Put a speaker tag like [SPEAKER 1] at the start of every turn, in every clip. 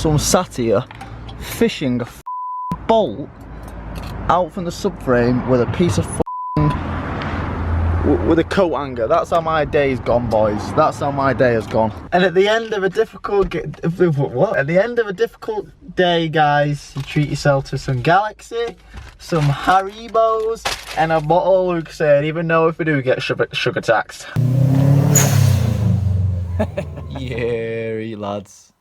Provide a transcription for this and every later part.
[SPEAKER 1] So I'm sat here fishing a bolt out from the subframe with a piece of with a coat hanger. That's how my day's gone, boys. That's how my day has gone. And at the end of a difficult At the end of a difficult day, guys, you treat yourself to some Galaxy, some Haribos, and a bottle of Lucasade, even though if we do get sugar taxed. Yeah, lads.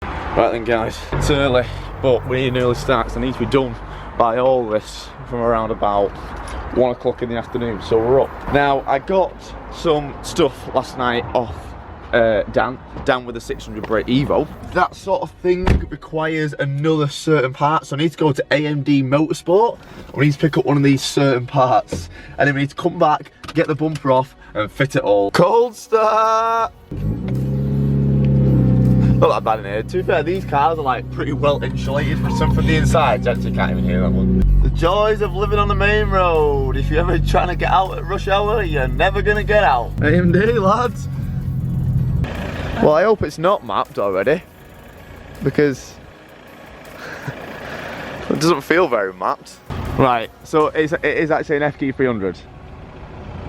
[SPEAKER 1] Right then, guys, it's early, but we need an early start, so I need to be done by all this from around about 1 o'clock in the afternoon, so we're up. Now, I got some stuff last night off Dan with a 600 brake Evo. That sort of thing requires another certain part, so I need to go to AMD Motorsport. We need to pick up one of these certain parts, and then we need to come back, get the bumper off, and fit it all. Cold start! Not that bad in here. To be fair, these cars are like pretty well insulated for some from the inside. Actually, can't even hear that one. The joys of living on the main road. If you're ever trying to get out at rush hour, you're never gonna get out. AMD, lads. Well, I hope it's not mapped already, because it doesn't feel very mapped. Right, so it is actually an FQ300.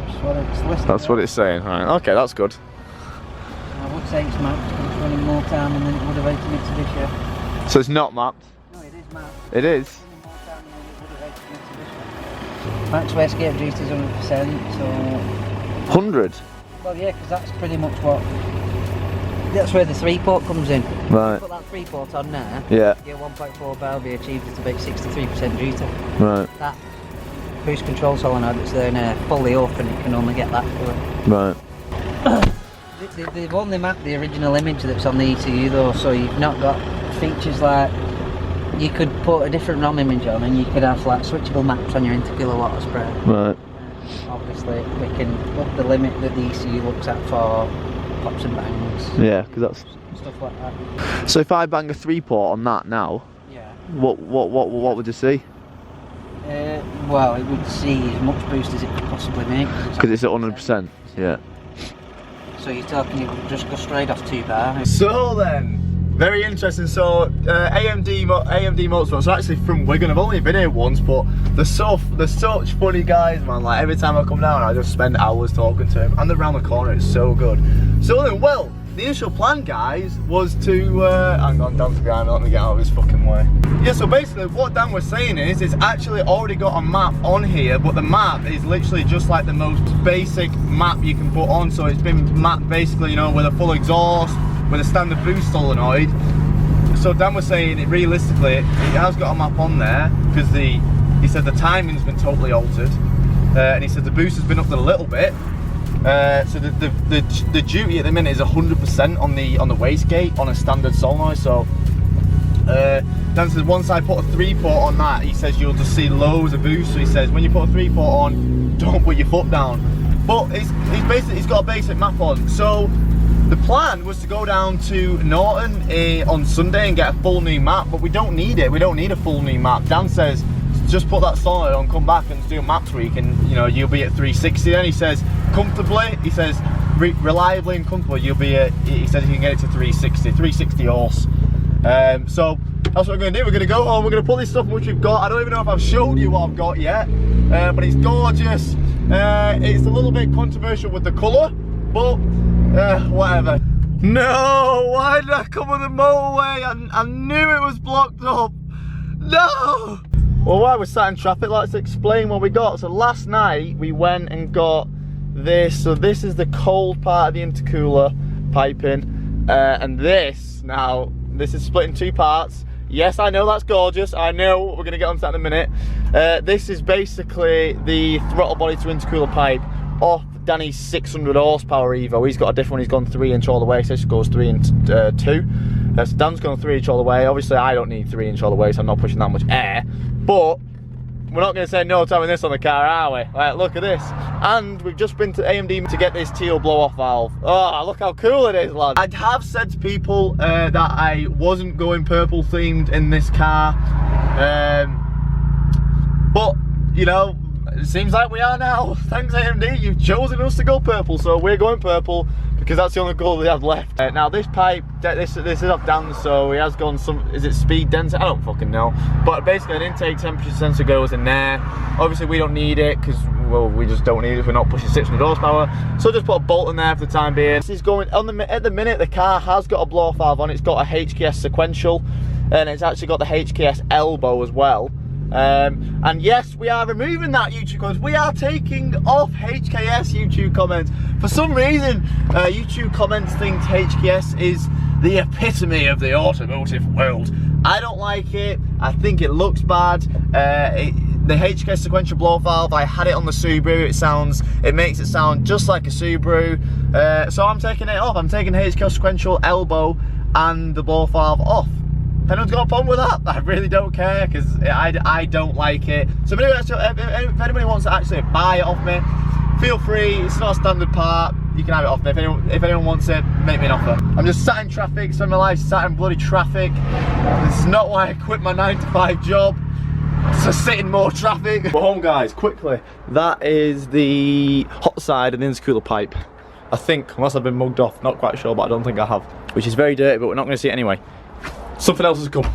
[SPEAKER 2] That's what it's listed.
[SPEAKER 1] That's what it's saying. Right, okay, that's good.
[SPEAKER 2] I would say it's mapped, but it's running more time than it would have rated Mitsubishi.
[SPEAKER 1] So it's not mapped?
[SPEAKER 2] No, it is mapped.
[SPEAKER 1] It is?
[SPEAKER 2] It's running more time than it would have rated Mitsubishi. Max wastegate reduced is 100%, so...
[SPEAKER 1] 100?
[SPEAKER 2] Well, yeah, because that's pretty much what... That's where the 3-port comes in.
[SPEAKER 1] Right.
[SPEAKER 2] Put that 3-port on there,
[SPEAKER 1] yeah.
[SPEAKER 2] Your 1.4 valve be achieved at about 63% duty.
[SPEAKER 1] Right.
[SPEAKER 2] That boost control solenoid that's then fully open, it can only get that through.
[SPEAKER 1] Right.
[SPEAKER 2] They've only mapped the original image that's on the ECU though, so you've not got features like you could put a different ROM image on and you could have like switchable maps on your intercooler water spray.
[SPEAKER 1] Right.
[SPEAKER 2] Obviously we can up the limit that the ECU looks at for pops and bangs.
[SPEAKER 1] Yeah, because that's
[SPEAKER 2] stuff like that.
[SPEAKER 1] So if I bang a 3-port on that now,
[SPEAKER 2] yeah.
[SPEAKER 1] What would you see?
[SPEAKER 2] Well, it would see as much boost as it could possibly make.
[SPEAKER 1] Because it's at 100%. Yeah.
[SPEAKER 2] So you're talking it would just go straight off 2 bar.
[SPEAKER 1] So then, very interesting. So AMD Motorsport. So actually from Wigan. I've only been here once, but they're such funny guys, man. Like every time I come down, I just spend hours talking to them, and they're around the corner. It's so good. So then, well, the initial plan, guys, was to hang on, Dan's behind me. Let me get out of his fucking way. Yeah. So basically, what Dan was saying is, it's actually already got a map on here, but the map is literally just like the most basic map you can put on. So it's been mapped basically, you know, with a full exhaust, with a standard boost solenoid. So Dan was saying, it realistically, it has got a map on there because he said the timing's been totally altered, and he said the boost has been upped a little bit. So the duty at the minute is 100% on the wastegate on a standard solenoid. So Dan says once I put a 3-port on that, he says you'll just see loads of boost. So he says when you put a 3-port on, don't put your foot down. But he's got a basic map on. So the plan was to go down to Norton on Sunday and get a full new map, but we don't need it. We don't need a full new map. Dan says just put that solenoid on, come back and do a map tweak, and you know you'll be at 360. Then he says comfortably, he says reliably and comfortably, you'll be at. He says you can get it to 360 horse. So that's what we're going to do. We're going to go home. We're going to pull this stuff which we've got. I don't even know if I've showed you what I've got yet, but it's gorgeous. It's a little bit controversial with the colour, but whatever. No, why did I come on the motorway? I knew it was blocked up. No. Well, while we're sat in traffic, let's explain what we got. So last night we went and got this. So this is the cold part of the intercooler piping, and this is split in 2 parts. Yes, I know that's gorgeous. I know we're gonna get onto that in a minute. This is basically the throttle body to intercooler pipe off Danny's 600 horsepower Evo. He's got a different one. He's gone 3-inch all the way. So this goes 3 and 2. So Dan's gone 3-inch all the way. Obviously, I don't need 3-inch all the way, so I'm not pushing that much air. But we're not going to say no to having this on the car, are we? Right, look at this. And we've just been to AMD to get this teal blow-off valve. Oh, look how cool it is, lad. I have said to people that I wasn't going purple themed in this car. But, you know, it seems like we are now. Thanks AMD, you've chosen us to go purple. So we're going purple because that's the only goal we have left. Now this pipe, this is off Dan, so he has gone some, is it speed density? I don't fucking know. But basically an intake temperature sensor goes in there. Obviously we don't need it because, well, we just don't need it if we're not pushing 600 horsepower. So just put a bolt in there for the time being. This is going, at the minute the car has got a blow valve on, it's got a HKS sequential, and it's actually got the HKS elbow as well. And yes, we are removing that YouTube comments. We are taking off HKS YouTube comments. For some reason, YouTube comments think HKS is the epitome of the automotive world. I don't like it. I think it looks bad. The HKS sequential blow valve, I had it on the Subaru. It makes it sound just like a Subaru. So I'm taking it off. I'm taking the HKS sequential elbow and the blow valve off. If anyone's got a problem with that, I really don't care, because I don't like it. So if anybody wants to actually buy it off me, feel free. It's not a standard part. You can have it off me. If anyone wants it, make me an offer. I'm just sat in traffic, spend my life sat in bloody traffic. This is not why I quit my 9-to-5 job. To sit in more traffic. But home guys, quickly. That is the hot side of the intercooler pipe. I think, unless I've been mugged off, not quite sure, but I don't think I have. Which is very dirty, but we're not going to see it anyway. Something else has come.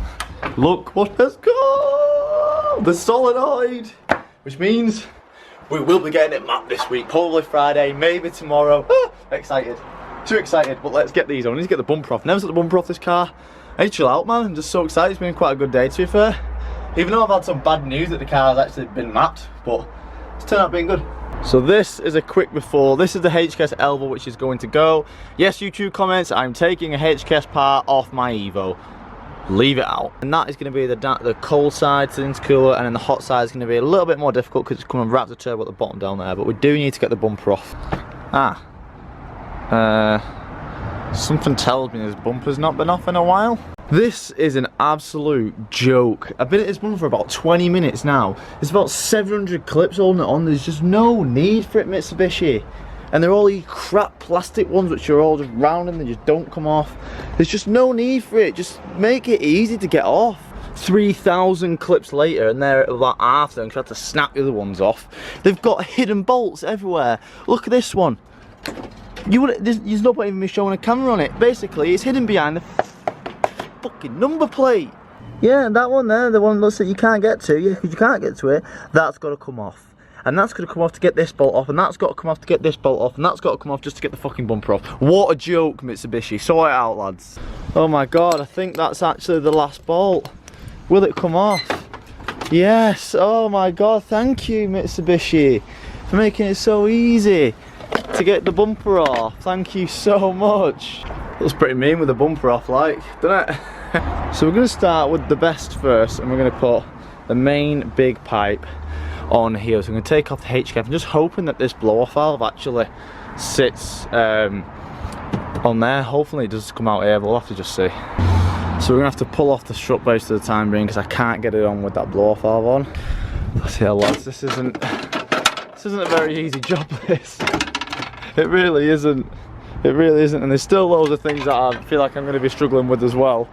[SPEAKER 1] Look what has come! The solenoid! Which means we will be getting it mapped this week. Probably Friday, maybe tomorrow. Ah, excited. Too excited, but let's get these on. I need to get the bumper off. Never set the bumper off this car. I need to chill out, man. I'm just so excited. It's been quite a good day, to be fair. Even though I've had some bad news that the car has actually been mapped, but it's turned out being good. So this is a quick before. This is the HKS elbow which is going to go. Yes, YouTube comments, I'm taking a HKS part off my Evo. Leave it out. And that is going to be the cold side to the intercooler, and then the hot side is going to be a little bit more difficult because it's coming wrapped the turbo at the bottom down there, but we do need to get the bumper off. Something tells me this bumper's not been off in a while. This is an absolute joke. I've been at this bumper for about 20 minutes now. There's about 700 clips holding it on. There's just no need for it, Mitsubishi. And they're all these crap plastic ones which are all just round and they just don't come off. There's just no need for it. Just make it easy to get off. 3,000 clips later and they're about half them because I had to snap the other ones off. They've got hidden bolts everywhere. Look at this one. There's no point even me showing a camera on it. Basically, it's hidden behind the fucking number plate. Yeah, and that one there, the one looks that you can't get to, because you can't get to it, that's got to come off. And that's got to come off to get this bolt off, and that's got to come off to get this bolt off, and that's got to come off just to get the fucking bumper off. What a joke, Mitsubishi. Sort it out, lads. Oh my god, I think that's actually the last bolt. Will it come off? Yes. Oh my god, thank you, Mitsubishi, for making it so easy to get the bumper off. Thank you so much. Looks pretty mean with the bumper off, like, doesn't it? So we're going to start with the best first, and we're going to put the main big pipe on here. So I'm going to take off the HKF. I'm just hoping that this blow-off valve actually sits on there. Hopefully it does come out here, but we'll have to just see. So we're going to have to pull off the strut base for the time being because I can't get it on with that blow-off valve on. Let's see, lads, this isn't a very easy job, this. It really isn't. It really isn't, and there's still loads of things that I feel like I'm going to be struggling with as well.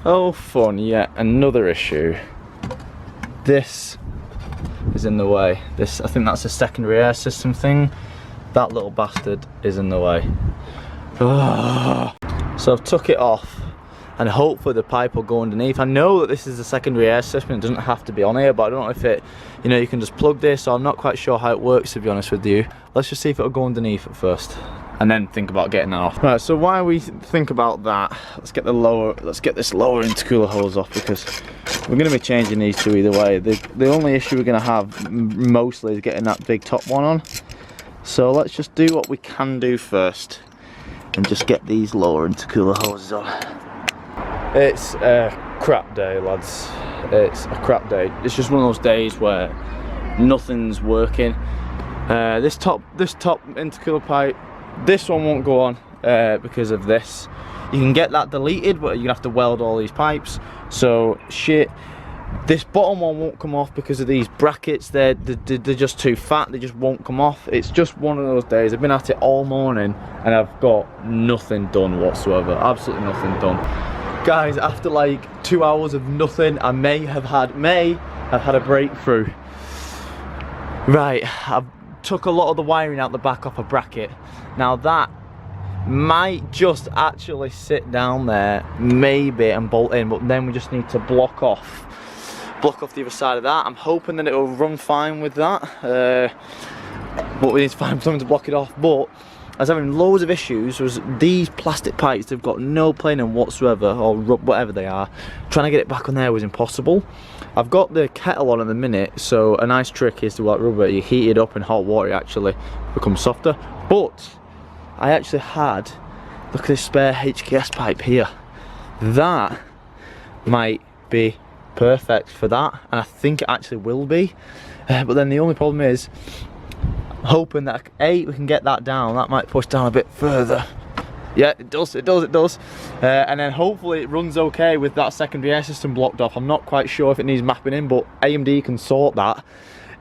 [SPEAKER 1] Oh fun, yet another issue. This is in the way. I think that's a secondary air system thing. That little bastard is in the way. Ugh. So I've took it off, and hopefully the pipe will go underneath. I know that this is a secondary air system, it doesn't have to be on here, but I don't know if it, you know, you can just plug this, so I'm not quite sure how it works, to be honest with you. Let's just see if it'll go underneath at first, and then think about getting that off. Right, so while we think about that, let's get this lower intercooler hose off, because we're going to be changing these two either way. The only issue we're going to have mostly is getting that big top one on. So let's just do what we can do first and just get these lower intercooler hoses on. It's a crap day, lads. It's a crap day. It's just one of those days where nothing's working. This top intercooler pipe, this one won't go on because of this. You can get that deleted, but you have to weld all these pipes. So shit. This bottom one won't come off because of these brackets. They're just too fat. They just won't come off. It's just one of those days. I've been at it all morning and I've got nothing done whatsoever. Absolutely nothing done. Guys, after like 2 hours of nothing, I may have had a breakthrough. Right, I've took a lot of the wiring out the back off a bracket. Now that might just actually sit down there, maybe, and bolt in, but then we just need to block off the other side of that. I'm hoping that it will run fine with that, but we need to find something to block it off. But I was having loads of issues. Was these plastic pipes, they've got no planing whatsoever, or whatever they are. Trying to get it back on there was impossible. I've got the kettle on at the minute, so a nice trick is to like rubber, you heat it up in hot water, it actually becomes softer. But I actually had, look at this spare HKS pipe here. That might be perfect for that, and I think it actually will be. But then the only problem is, hoping that A, we can get that down. That might push down a bit further. Yeah, it does. And then hopefully it runs okay with that secondary air system blocked off. I'm not quite sure if it needs mapping in, but AMD can sort that.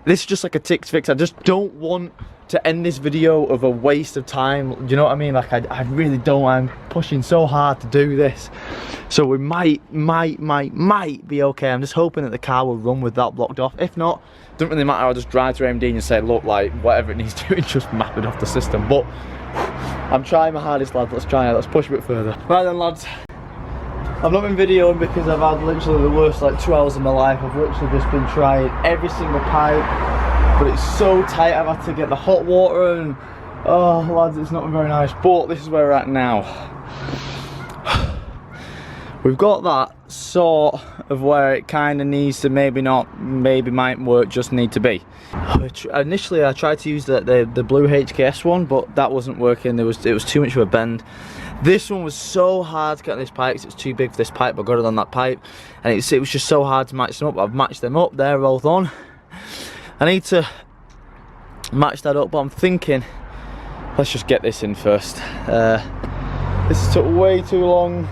[SPEAKER 1] This is just like a tick fix. I just don't want to end this video of a waste of time. Do you know what I mean? Like I really don't. I'm pushing so hard to do this. So we might be okay. I'm just hoping that the car will run with that blocked off. If not, doesn't really matter. I'll just drive to AMD and say, look, like whatever it needs doing, just map it off the system. But I'm trying my hardest, lads. Let's try it. Let's push a bit further. Right then, lads. I've not been videoing because I've had literally the worst like 2 hours of my life. I've literally just been trying every single pipe, but it's so tight. I've had to get the hot water and oh, lads, it's not been very nice. But this is where we're at now. We've got that sort of where it kind of needs to, maybe not, maybe might work, just need to be. Initially I tried to use the blue HKS one, but that wasn't working. It was too much of a bend. This one was so hard to get on this pipe because it was too big for this pipe. I got it on that pipe and it was just so hard to match them up. I've matched them up, they're both on. I need to match that up, but I'm thinking let's just get this in first. This took way too long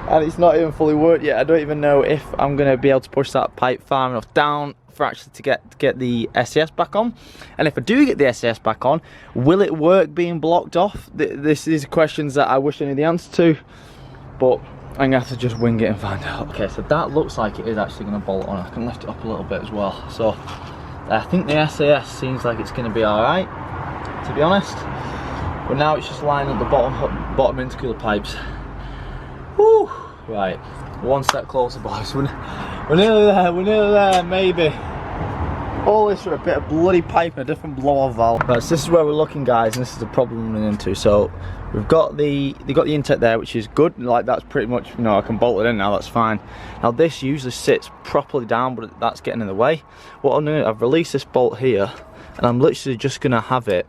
[SPEAKER 1] and it's not even fully worked yet. I don't even know if I'm going to be able to push that pipe far enough down for actually to get the SCS back on. And if I do get the SCS back on, will it work being blocked off? This is questions that I wish I knew the answer to, but I'm gonna have to just wing it and find out. Okay, so that looks like it is actually going to bolt on. I can lift it up a little bit as well. So I think the SAS seems like it's going to be alright, to be honest. But now it's just lining up the bottom intercooler pipes. Whew. Right, one step closer, boys. We're nearly there, maybe. All this for a bit of bloody pipe and a different blow-off valve. Right, so this is where we're looking, guys, and this is the problem we're running into. So we've got they've got the intake there, which is good. Like that's pretty much, you know, I can bolt it in now, that's fine. Now this usually sits properly down, but that's getting in the way. What I'm doing, I've released this bolt here, and I'm literally just gonna have it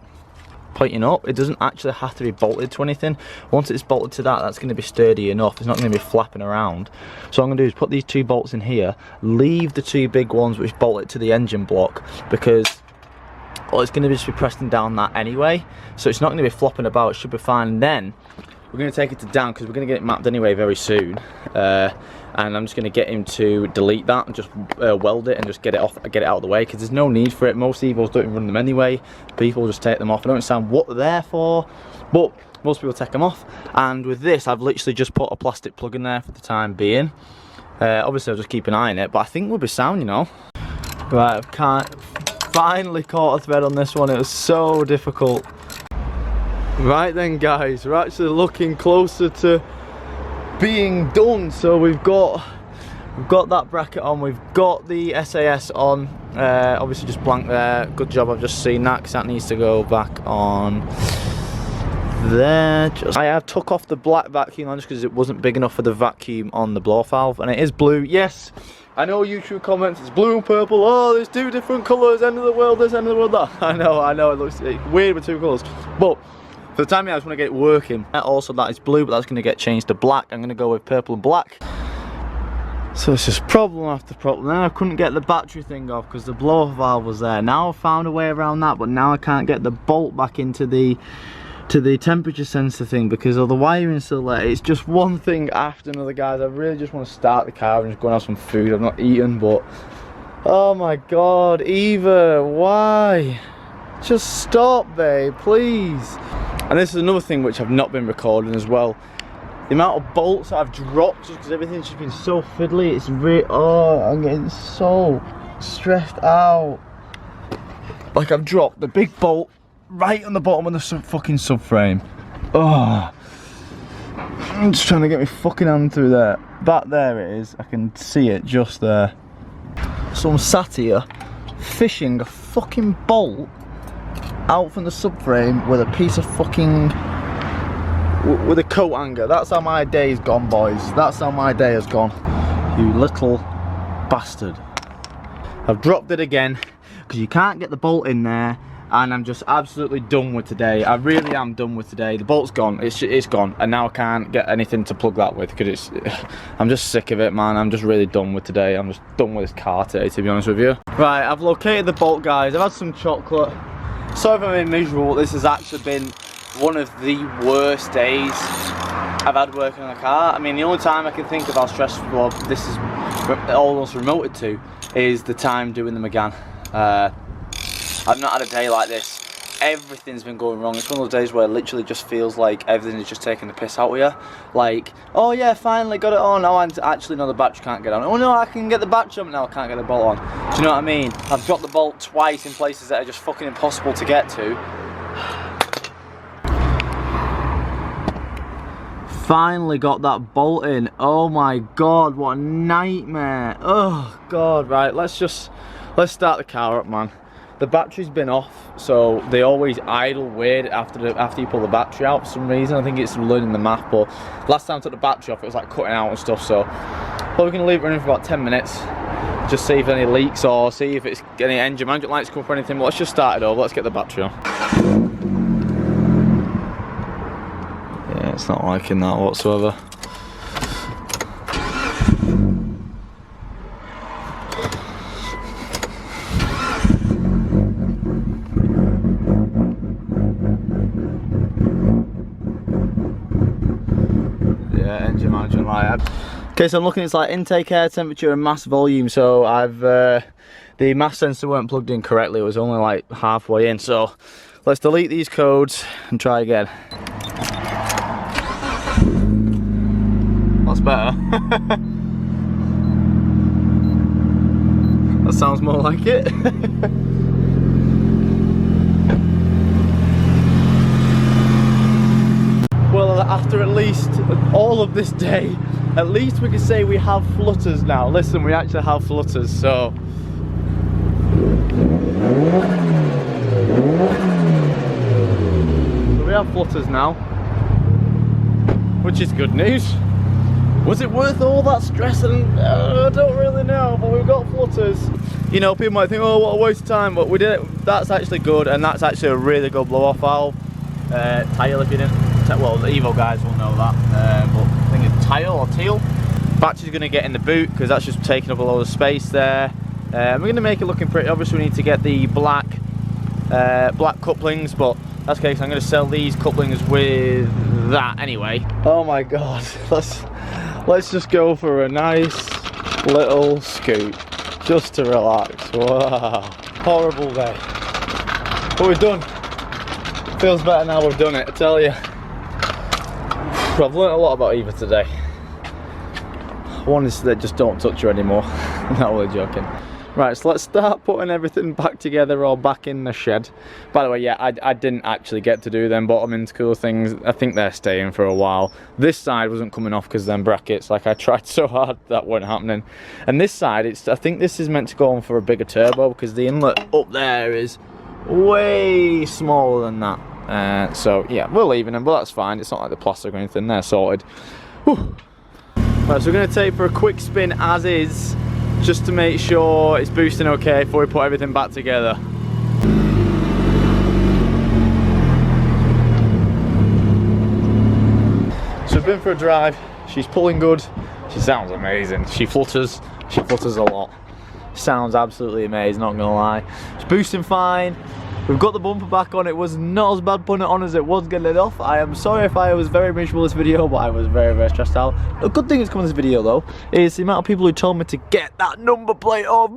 [SPEAKER 1] pointing up. It doesn't actually have to be bolted to anything. Once it's bolted to that, that's going to be sturdy enough. It's not going to be flapping around. So what I'm going to do is put these two bolts in here, leave the two big ones which bolt it to the engine block, because it's going to just be pressing down that anyway, so it's not going to be flopping about. It should be fine. And then we're going to take it to down because we're going to get it mapped anyway very soon, and I'm just going to get him to delete that and just weld it and just get it off, get it out of the way, because there's no need for it. Most Evos don't even run them anyway. People just take them off. I don't understand what they're there for, but most people take them off. And with this, I've literally just put a plastic plug in there for the time being. Obviously I'll just keep an eye on it, but I think we'll be sound, you know. Right, I've finally caught a thread on this one. It was so difficult. Right then, guys, we're actually looking closer to being done. So we've got that bracket on, we've got the SAS on, obviously just blank there. Good job, I've just seen that, because that needs to go back on there. I have took off the black vacuum line just because it wasn't big enough for the vacuum on the blow valve, and it is blue. Yes, I know YouTube comments, it's blue and purple. Oh, there's two different colours, end of the world this, end of the world that. I know, it looks weird with two colours, but for the time being, I just want to get it working. Also, that is blue, but that's going to get changed to black. I'm going to go with purple and black. So it's just problem after problem. Then I couldn't get the battery thing off because the blow-off valve was there. Now I've found a way around that, but now I can't get the bolt back into the temperature sensor thing because of the wiring still there. It's just one thing after another, guys. I really just want to start the car and just go and have some food. I've not eaten, but oh my god, Eva, why? Just stop, babe, please. And this is another thing which I've not been recording as well. The amount of bolts that I've dropped just because everything's just been so fiddly. It's really, oh, I'm getting so stressed out. Like I've dropped the big bolt right on the bottom of the fucking subframe. Oh, I'm just trying to get my fucking hand through there. That there it is. I can see it just there. So I'm sat here fishing a fucking bolt out from the subframe with a piece of fucking with a coat hanger. That's how my day's gone, boys. That's how my day has gone. You little bastard. I've dropped it again because you can't get the bolt in there, and I'm just absolutely done with today. I really am done with today. The bolt's gone. It's gone, and now I can't get anything to plug that with because I'm just sick of it, man. I'm just really done with today. I'm just done with this car today, to be honest with you. Right, I've located the bolt, guys. I've had some chocolate. Sorry if I'm being miserable. This has actually been one of the worst days I've had working on a car. I mean, the only time I can think of how stressful this is almost remoted to is the time doing the Megane. I've not had a day like this. Everything's been going wrong. It's one of those days where it literally just feels like everything is just taking the piss out of you. Like, oh yeah, finally got it on. Oh, and actually no, the battery can't get on. Oh no, I can get the battery on. No, I can't get the bolt on. Do you know what I mean? I've dropped the bolt twice in places that are just fucking impossible to get to. Finally got that bolt in. Oh my god, what a nightmare. Oh god. Right, let's start the car up, man. The battery's been off, so they always idle weird after you pull the battery out for some reason. I think it's learning the math, but last time I took the battery off, it was like cutting out and stuff. So we're gonna leave it running for about 10 minutes, just see if any leaks or see if it's any engine management lights come up or anything. But let's just start it over. Let's get the battery on. Yeah, it's not liking that whatsoever. Engine management light. Okay, so I'm looking, it's like intake air temperature and mass volume. So the mass sensor weren't plugged in correctly. It was only like halfway in. So let's delete these codes and try again. That's better. That sounds more like it. Well, after at least all of this day, at least we can say we have flutters now. Listen, we actually have flutters, so. We have flutters now, which is good news. Was it worth all that stress? And I don't really know, but we've got flutters. You know, people might think, oh, what a waste of time, but we did it. That's actually good, and that's actually a really good blow-off valve. Tile, if you didn't. Well, the Evo guys will know that, but I think it's tile or teal. Battery's going to get in the boot because that's just taking up a lot of space there. We're going to make it looking pretty. Obviously, we need to get the black couplings, but that's okay. So I'm going to sell these couplings with that anyway. Oh my god, let's just go for a nice little scoot just to relax. Wow, horrible day, but we've done. Feels better now we've done it, I tell you. I've learnt a lot about Eva today. One is that just don't touch her anymore. No, we're joking. Right, so let's start putting everything back together or back in the shed. By the way, yeah, I didn't actually get to do them bottom intercooler things. I think they're staying for a while. This side wasn't coming off because them brackets, like I tried so hard, that weren't happening. And this side, I think this is meant to go on for a bigger turbo because the inlet up there is way smaller than that. So yeah, we're leaving them, but that's fine. It's not like the plastic or anything. They're sorted. Whew. Right, so we're going to take for a quick spin as is, just to make sure it's boosting okay before we put everything back together. So we've been for a drive. She's pulling good. She sounds amazing. She flutters a lot. Sounds absolutely amazing, not gonna lie. It's boosting fine. We've got the bumper back on. It was not as bad putting it on as it was getting it off. I am sorry if I was very miserable this video, but I was very, very stressed out. A good thing that's come in this video though is the amount of people who told me to get that number plate off.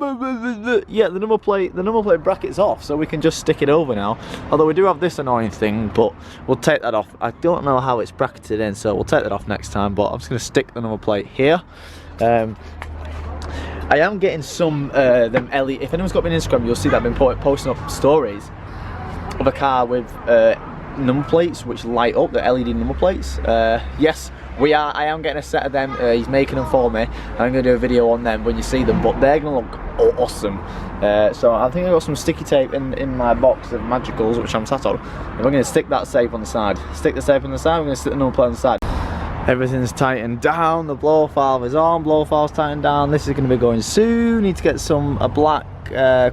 [SPEAKER 1] Yeah, the number plate bracket's off, so we can just stick it over now. Although we do have this annoying thing, but we'll take that off. I don't know how it's bracketed in, so we'll take that off next time, but I'm just gonna stick the number plate here. I am getting some them LED. If anyone's got me on Instagram, you'll see that I've been posting up stories of a car with number plates which light up, the LED number plates. Yes, I am getting a set of them. He's making them for me. I'm going to do a video on them when you see them, but they're going to look awesome. So I think I've got some sticky tape in my box of Magicals, which I'm sat on. And we're going to stick that tape on the side. Stick the tape on the side, we're going to stick the number plate on the side. Everything's tightened down, the blow valve is on, blow valve's tightened down. This is going to be going soon. Need to get a black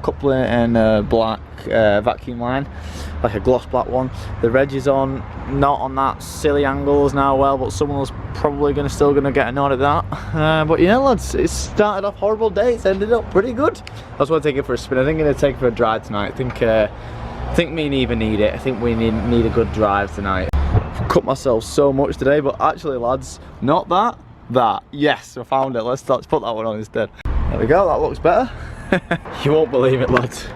[SPEAKER 1] coupler and a black vacuum line, like a gloss black one. The reg is on, not on that silly angles now, well, but someone's probably still gonna get annoyed at that. But yeah, lads, it started off horrible day, it's ended up pretty good. I just want to take it for a spin. I think I'm gonna take it for a drive tonight. I think me and Eva need it. I think we need a good drive tonight. I've cut myself so much today, but actually, lads, not that. Yes, I found it. Let's put that one on instead. There we go, that looks better. You won't believe it, lads.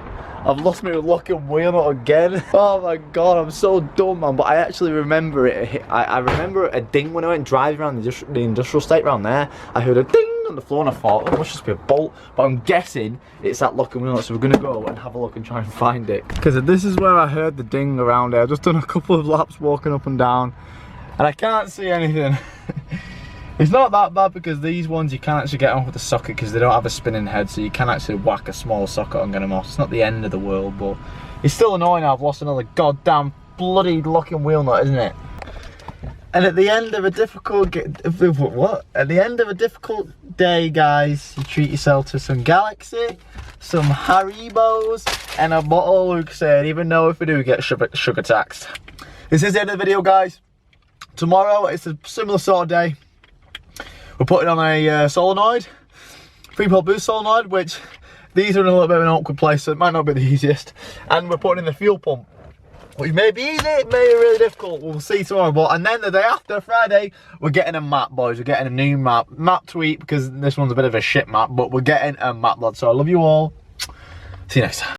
[SPEAKER 1] I've lost my locking wheel nut again. Oh my god, I'm so dumb, man. But I actually remember it. I remember a ding when I went driving around the industrial estate around there. I heard a ding on the floor and I thought, oh, it must just be a bolt. But I'm guessing it's that locking wheel nut. So we're gonna go and have a look and try and find it. Because this is where I heard the ding around there. I've just done a couple of laps walking up and down, and I can't see anything. It's not that bad because these ones you can actually get off with a socket because they don't have a spinning head, so you can actually whack a small socket and get them off. It's not the end of the world, but it's still annoying. I've lost another goddamn bloody locking wheel nut, isn't it? And at the end of a difficult day, guys, you treat yourself to some Galaxy, some Haribos, and a bottle of Lucozade, even though if we do get sugar taxed. This is the end of the video, guys. Tomorrow it's a similar sort of day. We're putting on a solenoid, 3-pole boost solenoid, which these are in a little bit of an awkward place, so it might not be the easiest. And we're putting in the fuel pump, which may be easy, it may be really difficult. We'll see tomorrow. And then the day after, Friday, we're getting a map, boys. We're getting a new map tweak, because this one's a bit of a shit map, but we're getting a map, lads. So I love you all. See you next time.